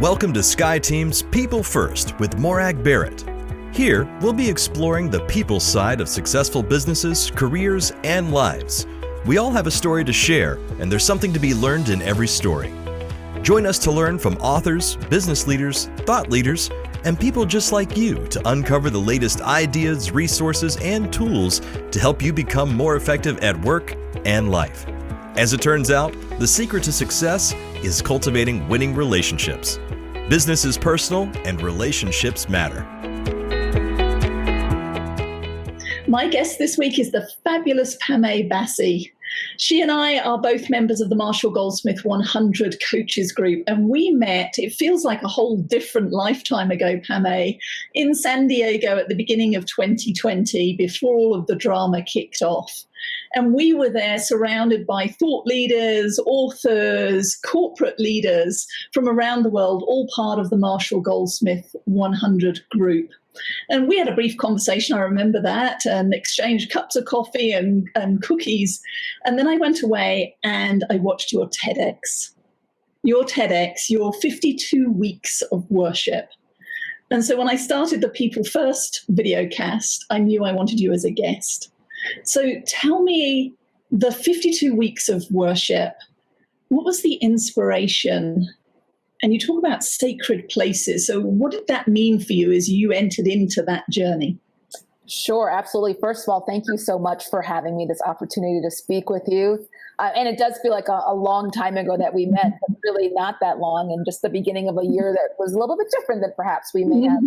Welcome to SkyeTeam's People First with Morag Barrett. Here, we'll be exploring the people side of successful businesses, careers, and lives. We all have a story to share, and there's something to be learned in every story. Join us to learn from authors, business leaders, thought leaders, and people just like you to uncover the latest ideas, resources, and tools to help you become more effective at work and life. As it turns out, the secret to success is cultivating winning relationships. Business is personal and relationships matter. My guest this week is the fabulous Pamay Bassey. She and I are both members of the Marshall Goldsmith 100 Coaches Group, and we met, it feels like a whole different lifetime ago, Pamay, in San Diego at the beginning of 2020, before all of the drama kicked off. And we were there surrounded by thought leaders, authors, corporate leaders from around the world, all part of the Marshall Goldsmith 100 group. And we had a brief conversation, I remember that, and exchanged cups of coffee and cookies. And then I went away and I watched your TEDx, your 52 weeks of worship. And so when I started the People First video cast, I knew I wanted you as a guest. So tell me, the 52 weeks of worship, what was the inspiration? And you talk about sacred places. So what did that mean for you as you entered into that journey? Sure, absolutely. First of all, thank you so much for having me this opportunity to speak with you. And it does feel like a long time ago that we met, but really not that long, and just the beginning of a year that was a little bit different than perhaps we may have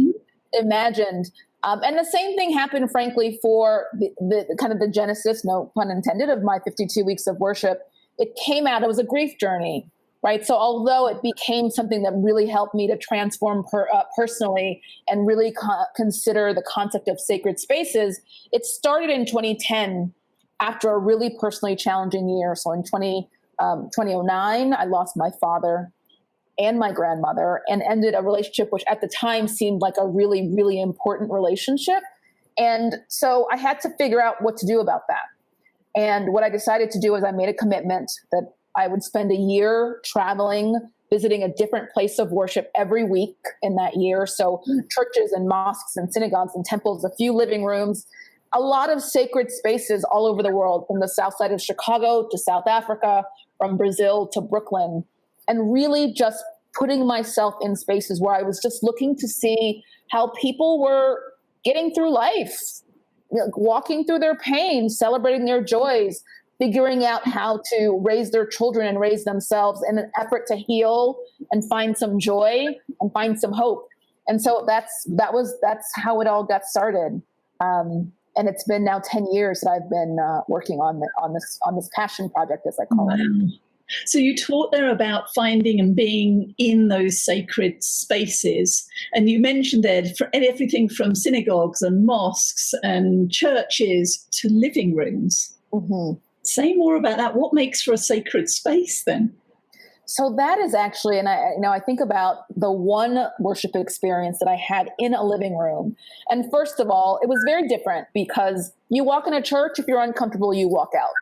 imagined. And the same thing happened, frankly, for the kind of the genesis, no pun intended, of my 52 weeks of worship. It came out, it was a grief journey. Right. So although it became something that really helped me to transform personally and really consider the concept of sacred spaces, it started in 2010 after a really personally challenging year. So in 2009, I lost my father and my grandmother and ended a relationship which at the time seemed like a really, really important relationship. And so I had to figure out what to do about that. And what I decided to do is I made a commitment that I would spend a year traveling, visiting a different place of worship every week in that year. So churches and mosques and synagogues and temples, a few living rooms, a lot of sacred spaces all over the world, from the south side of Chicago to South Africa, from Brazil to Brooklyn, and really just putting myself in spaces where I was just looking to see how people were getting through life, walking through their pain, celebrating their joys, figuring out how to raise their children and raise themselves in an effort to heal and find some joy and find some hope. And so that's how it all got started. And it's been now 10 years that I've been working on this passion project, as I call it. So you taught there about finding and being in those sacred spaces. And you mentioned there everything from synagogues and mosques and churches to living rooms. Mm-hmm. Say more about that. What makes for a sacred space then? So that is actually, and I think about the one worship experience that I had in a living room. And first of all, it was very different because you walk in a church, if you're uncomfortable, you walk out.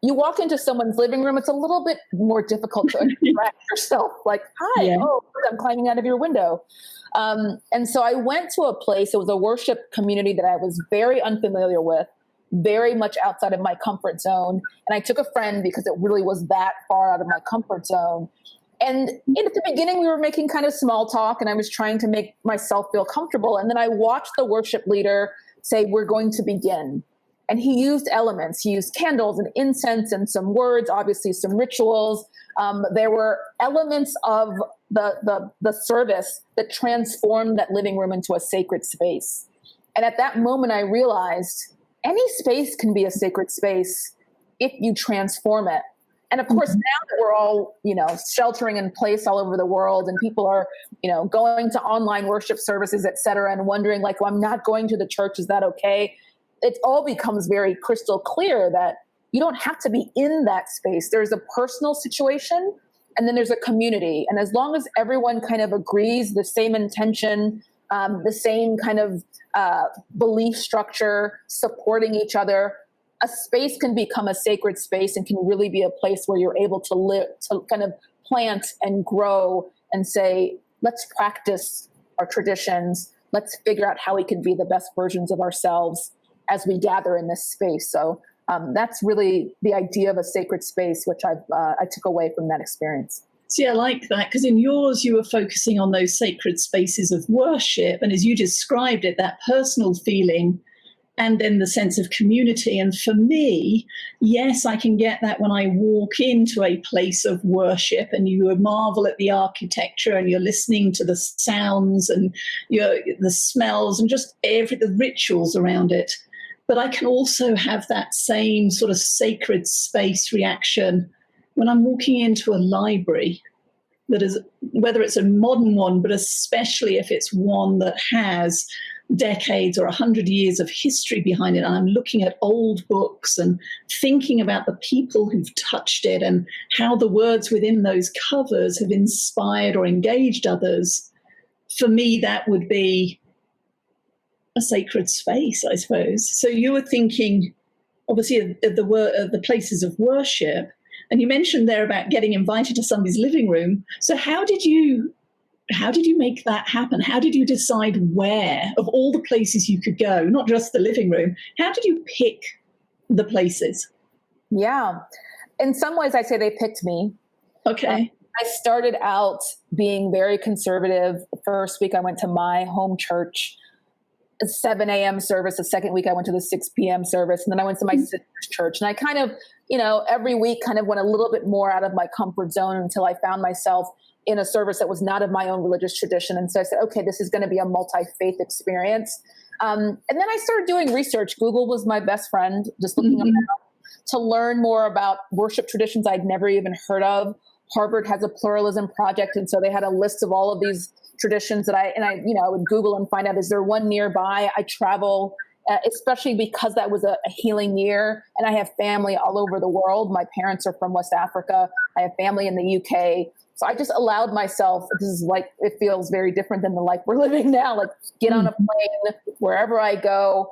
You walk into someone's living room, it's a little bit more difficult to interact yourself. Like, hi, I'm climbing out of your window. And so I went to a place, it was a worship community that I was very unfamiliar with, very much outside of my comfort zone. And I took a friend because it really was that far out of my comfort zone. And at the beginning, we were making kind of small talk and I was trying to make myself feel comfortable. And then I watched the worship leader say, we're going to begin. And he used elements. He used candles and incense and some words, obviously some rituals. There were elements of the service that transformed that living room into a sacred space. And at that moment, I realized any space can be a sacred space if you transform it. And of course, now that we're all, sheltering in place all over the world and people are, going to online worship services, et cetera, and wondering like, well, I'm not going to the church. Is that okay? It all becomes very crystal clear that you don't have to be in that space. There's a personal situation and then there's a community. And as long as everyone kind of agrees, the same intention, the same kind of belief structure, supporting each other, a space can become a sacred space and can really be a place where you're able to live, to kind of plant and grow and say, let's practice our traditions. Let's figure out how we can be the best versions of ourselves as we gather in this space. So that's really the idea of a sacred space, which I took away from that experience. See, I like that, because in yours, you were focusing on those sacred spaces of worship. And as you described it, that personal feeling and then the sense of community. And for me, yes, I can get that when I walk into a place of worship and you marvel at the architecture and you're listening to the sounds and the smells and just the rituals around it. But I can also have that same sort of sacred space reaction when I'm walking into a library that is, whether it's a modern one, but especially if it's one that has decades or 100 years of history behind it, and I'm looking at old books and thinking about the people who've touched it and how the words within those covers have inspired or engaged others. For me, that would be a sacred space, I suppose. So you were thinking, obviously, of the places of worship, and you mentioned there about getting invited to somebody's living room. So how did you make that happen? How did you decide where, of all the places you could go, not just the living room, how did you pick the places? Yeah. In some ways, I'd say they picked me. Okay. I started out being very conservative. The first week I went to my home church, a 7 a.m. service. The second week I went to the 6 p.m. service. And then I went to my sister's church. And I kind of, every week kind of went a little bit more out of my comfort zone until I found myself in a service that was not of my own religious tradition. And so I said, okay, this is going to be a multi-faith experience. And then I started doing research. Google was my best friend, just looking around to learn more about worship traditions I'd never even heard of. Harvard has a pluralism project. And so they had a list of all of these traditions that I would Google and find out, is there one nearby? I travel, especially because that was a healing year. And I have family all over the world. My parents are from West Africa. I have family in the UK. So I just allowed myself, this is like, it feels very different than the life we're living now, like get on a plane, wherever I go.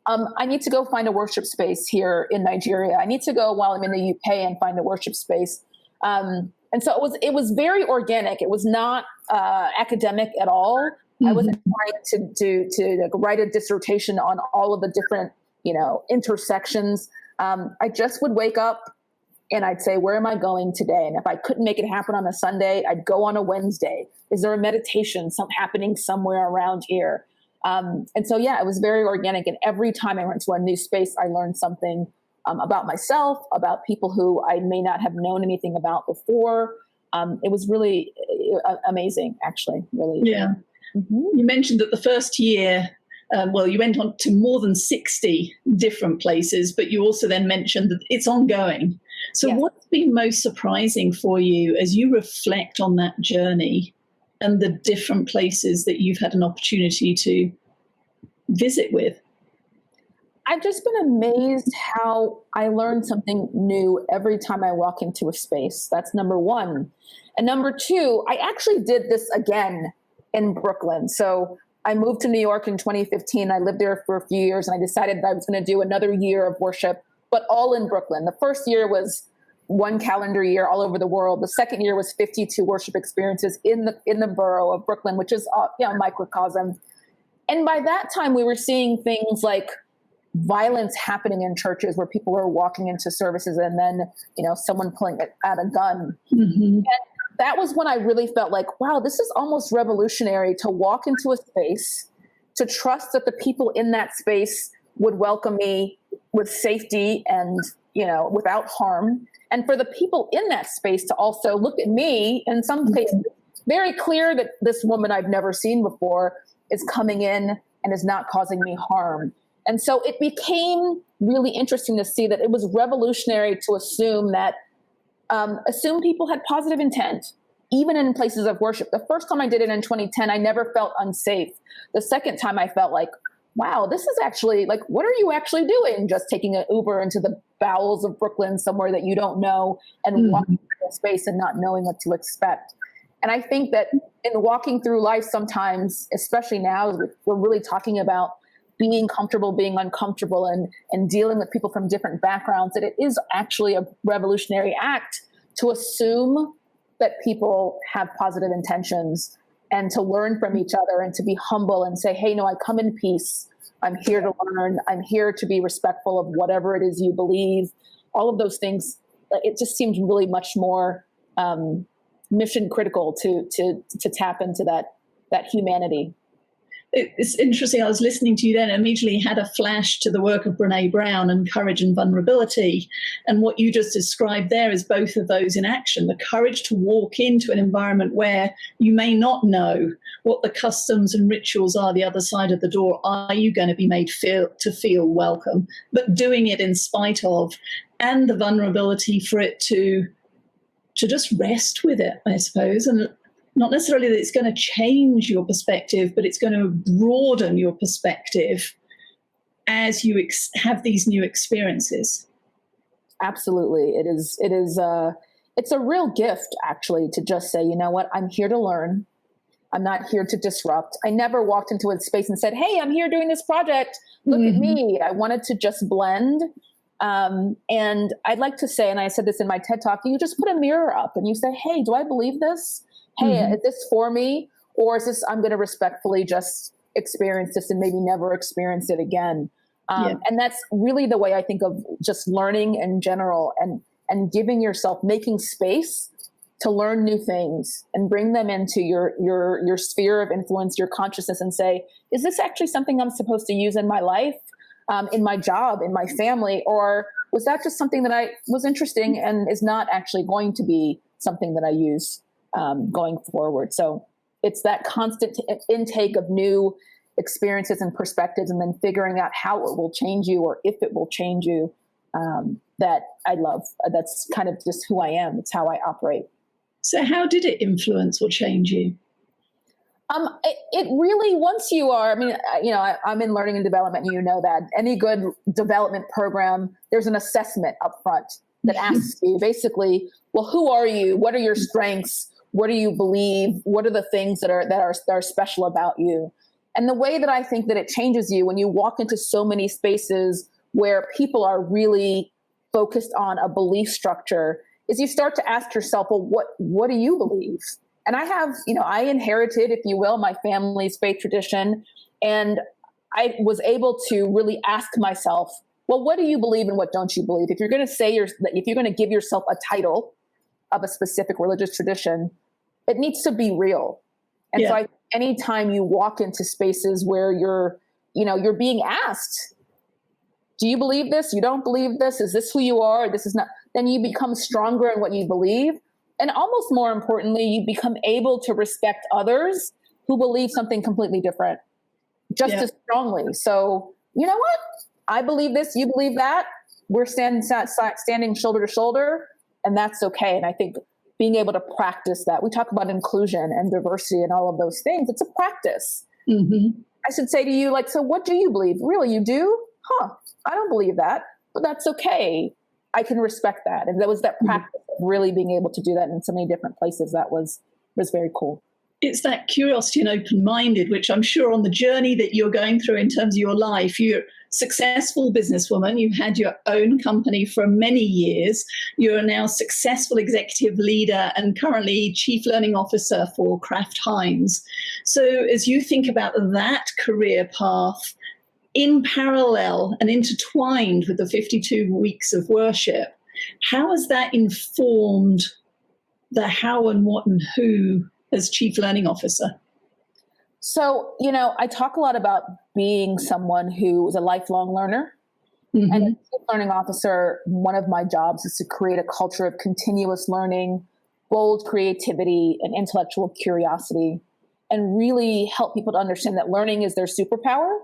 I need to go find a worship space here in Nigeria. I need to go while I'm in the UK and find a worship space. And so it was very organic. It was not academic at all. I wasn't trying to like write a dissertation on all of the different, intersections. I just would wake up and I'd say, where am I going today? And if I couldn't make it happen on a Sunday, I'd go on a Wednesday. Is there a meditation happening somewhere around here? And so, yeah, it was very organic. And every time I went to a new space, I learned something about myself, about people who I may not have known anything about before. It was really amazing, actually, really. Yeah. You mentioned that the first year, you went on to more than 60 different places, but you also then mentioned that it's ongoing. So what's been most surprising for you as you reflect on that journey and the different places that you've had an opportunity to visit with? I've just been amazed how I learn something new every time I walk into a space. That's number one. And number two, I actually did this again in Brooklyn. So I moved to New York in 2015. I lived there for a few years, and I decided that I was going to do another year of worship, but all in Brooklyn. The first year was one calendar year all over the world. The second year was 52 worship experiences in the borough of Brooklyn, which is a microcosm. And by that time, we were seeing things like violence happening in churches where people were walking into services and then, someone pulling out a gun. And that was when I really felt like, wow, this is almost revolutionary to walk into a space, to trust that the people in that space would welcome me with safety and, without harm. And for the people in that space to also look at me, in some cases, very clear that this woman I've never seen before is coming in and is not causing me harm. And so it became really interesting to see that it was revolutionary to assume people had positive intent, even in places of worship. The first time I did it in 2010, I never felt unsafe. The second time I felt like, wow, this is actually like, what are you actually doing? Just taking an Uber into the bowels of Brooklyn, somewhere that you don't know, and walking through a space and not knowing what to expect. And I think that in walking through life sometimes, especially now, we're really talking about being comfortable, being uncomfortable, and dealing with people from different backgrounds, that it is actually a revolutionary act to assume that people have positive intentions and to learn from each other and to be humble and say, hey, no, I come in peace. I'm here to learn. I'm here to be respectful of whatever it is you believe. All of those things, it just seems really much more mission critical to tap into that humanity. It's interesting. I was listening to you then and immediately had a flash to the work of Brene Brown and courage and vulnerability. And what you just described there is both of those in action. The courage to walk into an environment where you may not know what the customs and rituals are the other side of the door. Are you going to be made to feel welcome? But doing it in spite of, and the vulnerability for it to just rest with it, I suppose. And not necessarily that it's going to change your perspective, but it's going to broaden your perspective as you have these new experiences. Absolutely. It's a real gift, actually, to just say, you know what, I'm here to learn. I'm not here to disrupt. I never walked into a space and said, hey, I'm here doing this project. Look at me. I wanted to just blend. And I'd like to say, and I said this in my TED Talk, you just put a mirror up and you say, hey, do I believe this? Hey, is this for me? Or is this, I'm going to respectfully just experience this and maybe never experience it again. And that's really the way I think of just learning in general, and giving yourself, making space to learn new things and bring them into your sphere of influence, your consciousness, and say, is this actually something I'm supposed to use in my life, in my job, in my family? Or was that just something that was interesting and is not actually going to be something that I use going forward? So it's that constant intake of new experiences and perspectives, and then figuring out how it will change you, or if it will change you, that I love. That's kind of just who I am. It's how I operate. So how did it influence or change you? It really, once you are, I mean, I'm in learning and development, and you know that any good development program, there's an assessment up front that asks you basically, well, who are you? What are your strengths? What do you believe? What are the things that are special about you? And the way that I think that it changes you when you walk into so many spaces where people are really focused on a belief structure is you start to ask yourself, well, what do you believe? And I have, I inherited, if you will, my family's faith tradition. And I was able to really ask myself, well, what do you believe and what don't you believe? If you're going to say if you're going to give yourself a title of a specific religious tradition, it needs to be real. And so anytime you walk into spaces where you're being asked, do you believe this? You don't believe this? Is this who you are? This is not. Then you become stronger in what you believe. And almost more importantly, you become able to respect others who believe something completely different just as strongly. So, you know what? I believe this. You believe that. We're standing shoulder to shoulder, and that's okay. And I think being able to practice that. We talk about inclusion and diversity and all of those things. It's a practice. Mm-hmm. I should say to you, so what do you believe? Really, you do? I don't believe that, but that's okay. I can respect that. And that was that practice of really being able to do that in so many different places. That was very cool. It's that curiosity and open-minded, which I'm sure on the journey that you're going through in terms of your life, you're a successful businesswoman. You've had your own company for many years. You're now successful executive leader and currently chief learning officer for Kraft Heinz. So as you think about that career path in parallel and intertwined with the 52 weeks of worship, how has that informed the how and what and who as chief learning officer? So, I talk a lot about being someone who is a lifelong learner. Mm-hmm. And as chief learning officer, one of my jobs is to create a culture of continuous learning, bold creativity, and intellectual curiosity, and really help people to understand that learning is their superpower,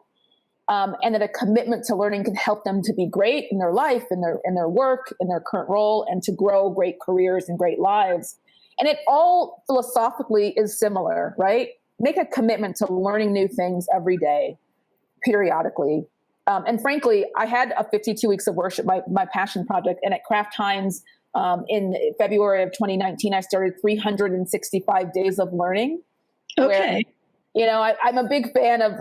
and that a commitment to learning can help them to be great in their life, in their work, in their current role, and to grow great careers and great lives. And it all philosophically is similar, right? Make a commitment to learning new things every day, periodically. And frankly, I had a 52 weeks of worship, my passion project. And at Kraft Heinz in February of 2019, I started 365 days of learning. Okay. Where, I'm a big fan of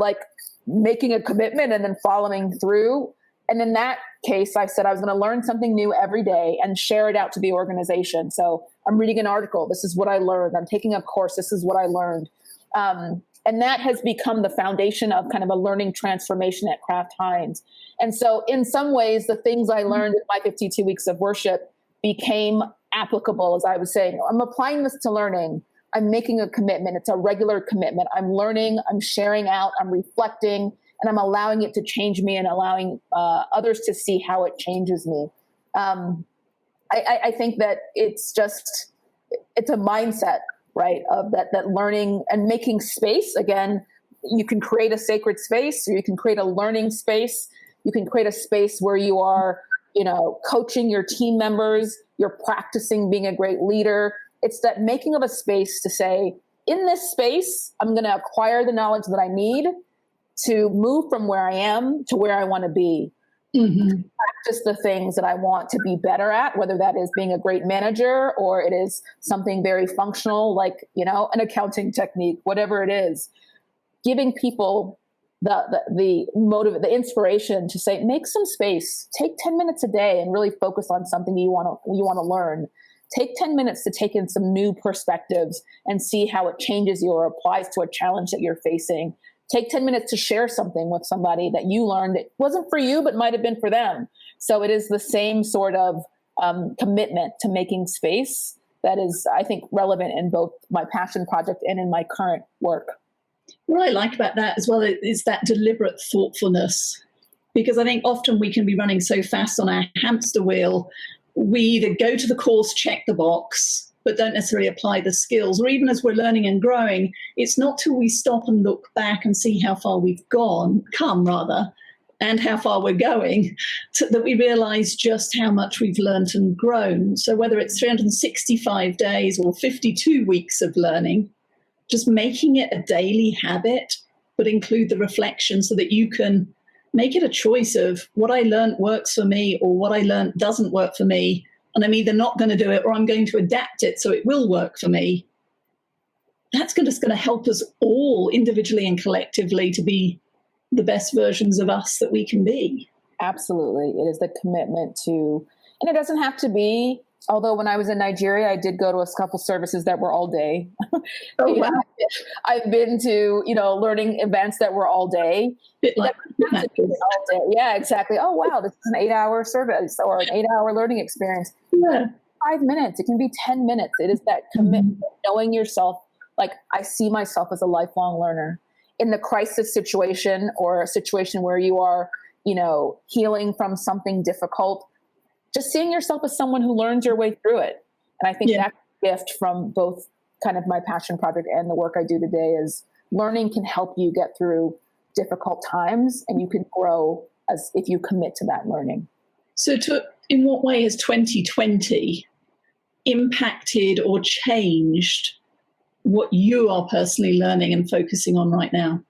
making a commitment and then following through. And in that case, I said I was going to learn something new every day and share it out to the organization. So I'm reading an article. This is what I learned. I'm taking a course. This is what I learned. And that has become the foundation of kind of a learning transformation at Kraft Heinz. And so in some ways, the things I learned in my 52 weeks of worship became applicable, as I was saying. I'm applying this to learning. I'm making a commitment. It's a regular commitment. I'm learning, I'm sharing out, I'm reflecting, and I'm allowing it to change me and allowing others to see how it changes me. I think that it's a mindset, right? Of that learning and making space. Again, you can create a sacred space, or you can create a learning space. You can create a space where you are, coaching your team members, you're practicing being a great leader. It's that making of a space to say, in this space, I'm going to acquire the knowledge that I need to move from where I am to where I want to be. Mm-hmm. Practice the things that I want to be better at, whether that is being a great manager or it is something very functional, like, an accounting technique, whatever it is. Giving people the inspiration to say, make some space, take 10 minutes a day and really focus on something you want to learn. Take 10 minutes to take in some new perspectives and see how it changes you or applies to a challenge that you're facing. Take 10 minutes to share something with somebody that you learned it wasn't for you, but might have been for them. So it is the same sort of commitment to making space that is, I think, relevant in both my passion project and in my current work. What I like about that as well is that deliberate thoughtfulness, because I think often we can be running so fast on our hamster wheel. We either go to the course, check the box, but don't necessarily apply the skills. Or even as we're learning and growing, it's not till we stop and look back and see how far we've come, and how far we're going, that we realize just how much we've learned and grown. So whether it's 365 days or 52 weeks of learning, just making it a daily habit, but include the reflection so that you can make it a choice of what I learned works for me or what I learned doesn't work for me. And I'm either not going to do it or I'm going to adapt it so it will work for me. That's just going to help us all individually and collectively to be the best versions of us that we can be. Absolutely. It is the commitment to, and it doesn't have to be, although when I was in Nigeria, I did go to a couple services that were all day. Oh, wow. I've been to, learning events that were all day. Like all day. Yeah, exactly. Oh, wow. This is an 8-hour service or an 8-hour learning experience. Yeah. 5 minutes. It can be 10 minutes. It is that commitment, knowing yourself. Like, I see myself as a lifelong learner. In the crisis situation or a situation where you are, healing from something difficult, just seeing yourself as someone who learns your way through it. And I think that's a gift from both kind of my passion project and the work I do today is learning can help you get through difficult times, and you can grow as if you commit to that learning. So in what way has 2020 impacted or changed what you are personally learning and focusing on right now?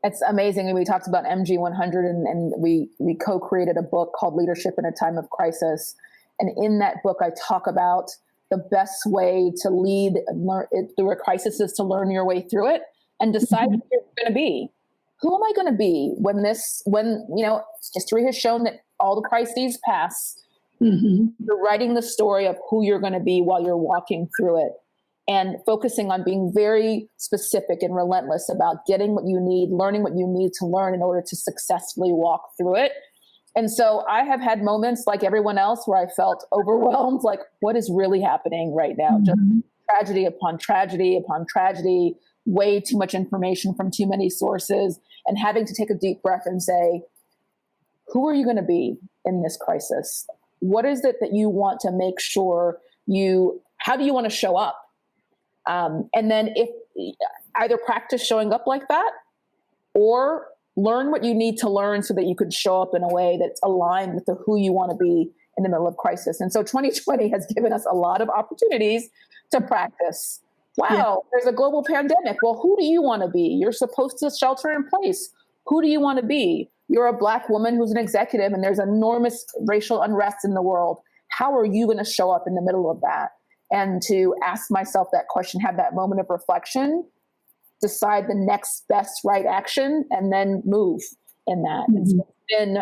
It's amazing. And we talked about MG100 and we co-created a book called Leadership in a Time of Crisis. And in that book, I talk about the best way to lead through a crisis is to learn your way through it and decide who you're going to be. Who am I going to be when history has shown that all the crises pass. You're writing the story of who you're going to be while you're walking through it. And focusing on being very specific and relentless about getting what you need, learning what you need to learn in order to successfully walk through it. And so I have had moments like everyone else where I felt overwhelmed, like what is really happening right now? Just tragedy upon tragedy upon tragedy, way too much information from too many sources, and having to take a deep breath and say, who are you going to be in this crisis? What is it that you want to make sure how do you want to show up? And then if either practice showing up like that or learn what you need to learn so that you could show up in a way that's aligned with who you want to be in the middle of crisis. And so 2020 has given us a lot of opportunities to practice. Wow, There's a global pandemic. Well, who do you want to be? You're supposed to shelter in place. Who do you want to be? You're a Black woman who's an executive and there's enormous racial unrest in the world. How are you going to show up in the middle of that? And to ask myself that question, have that moment of reflection, decide the next best right action, and then move in that. It's been,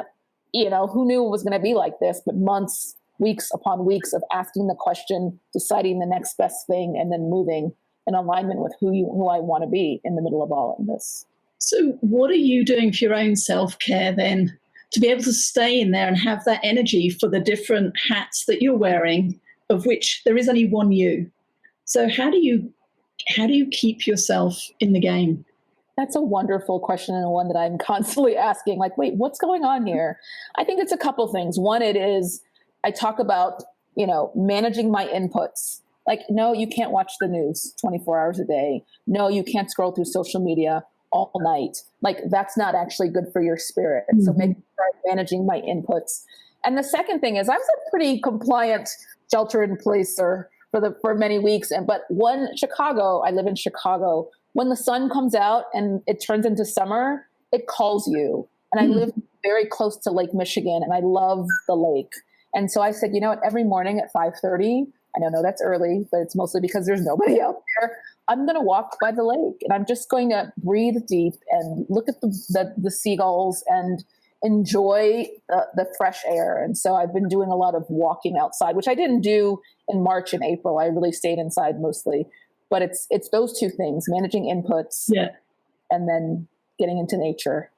who knew it was going to be like this, but months, weeks upon weeks of asking the question, deciding the next best thing, and then moving in alignment with who I want to be in the middle of all of this. So what are you doing for your own self-care then, to be able to stay in there and have that energy for the different hats that you're wearing, of which there is only one you? So how do you keep yourself in the game? That's a wonderful question, and one that I'm constantly asking, like, wait, what's going on here? I think it's a couple things. One, it is, I talk about, managing my inputs. Like, no, you can't watch the news 24 hours a day. No, you can't scroll through social media all night. Like, that's not actually good for your spirit. Mm-hmm. So making sure I'm managing my inputs. And the second thing is, I was a pretty compliant shelter-in-placer for many weeks. But I live in Chicago, when the sun comes out and it turns into summer, it calls you. And I live very close to Lake Michigan, and I love the lake. And so I said, you know what, every morning at 5:30, I don't know that's early, but it's mostly because there's nobody out there, I'm going to walk by the lake, and I'm just going to breathe deep and look at the seagulls and enjoy the fresh air. And so I've been doing a lot of walking outside, which I didn't do in March and April. I really stayed inside mostly. But it's those two things: managing inputs, and then getting into nature.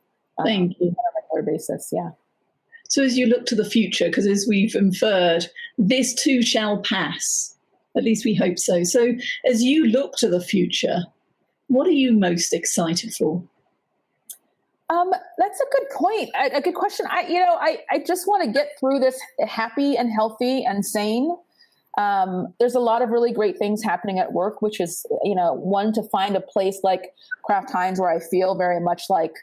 Thank you. On a regular basis, yeah. So as you look to the future, because as we've inferred, this too shall pass. At least we hope so. So as you look to the future, what are you most excited for? That's a good point. A good question. I just want to get through this happy and healthy and sane. There's a lot of really great things happening at work, which is, one, to find a place like Kraft Heinz where I feel very much like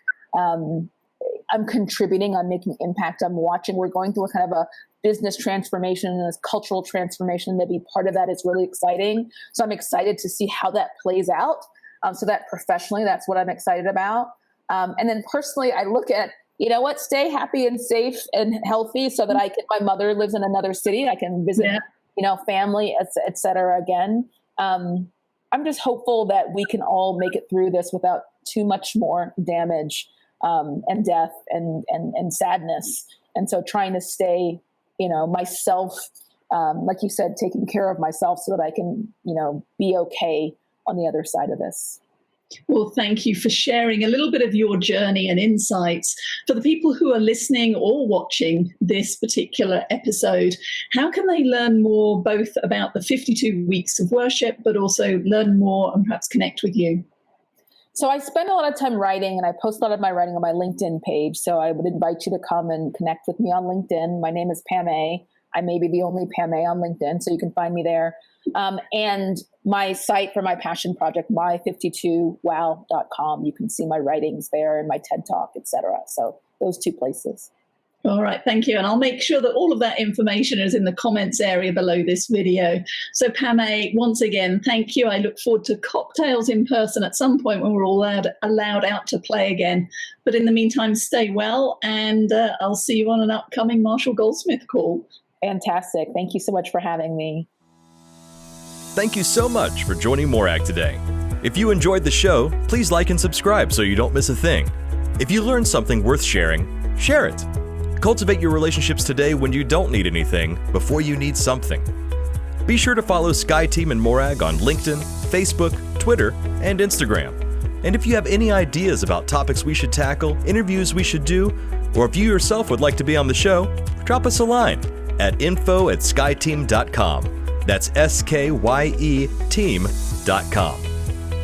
I'm contributing, I'm making impact, I'm watching. We're going through a kind of a business transformation and a cultural transformation. To be part of that is really exciting. So I'm excited to see how that plays out. So that professionally, that's what I'm excited about. And then personally, I look at, stay happy and safe and healthy so that my mother lives in another city. I can visit family, et cetera, again. I'm just hopeful that we can all make it through this without too much more damage and death and sadness. And so trying to stay, myself, like you said, taking care of myself so that I can, be okay on the other side of this. Well, thank you for sharing a little bit of your journey and insights. For the people who are listening or watching this particular episode, how can they learn more both about the 52 weeks of worship, but also learn more and perhaps connect with you? So I spend a lot of time writing, and I post a lot of my writing on my LinkedIn page. So I would invite you to come and connect with me on LinkedIn. My name is Pamay. I may be the only Pamay on LinkedIn, so you can find me there. And my site for my passion project, my52wow.com. You can see my writings there and my TED Talk, etc. So those two places. All right, thank you. And I'll make sure that all of that information is in the comments area below this video. So Pamay, once again, thank you. I look forward to cocktails in person at some point when we're all allowed out to play again. But in the meantime, stay well, and I'll see you on an upcoming Marshall Goldsmith call. Fantastic. Thank you so much for having me. Thank you so much for joining Morag today. If you enjoyed the show, please like and subscribe so you don't miss a thing. If you learned something worth sharing, share it. Cultivate your relationships today when you don't need anything before you need something. Be sure to follow SkyeTeam and Morag on LinkedIn, Facebook, Twitter, and Instagram. And if you have any ideas about topics we should tackle, interviews we should do, or if you yourself would like to be on the show, drop us a line at info@skyeteam.com. That's SKYE team.com.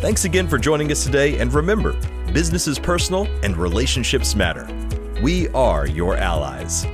Thanks again for joining us today, and remember, business is personal and relationships matter. We are your allies.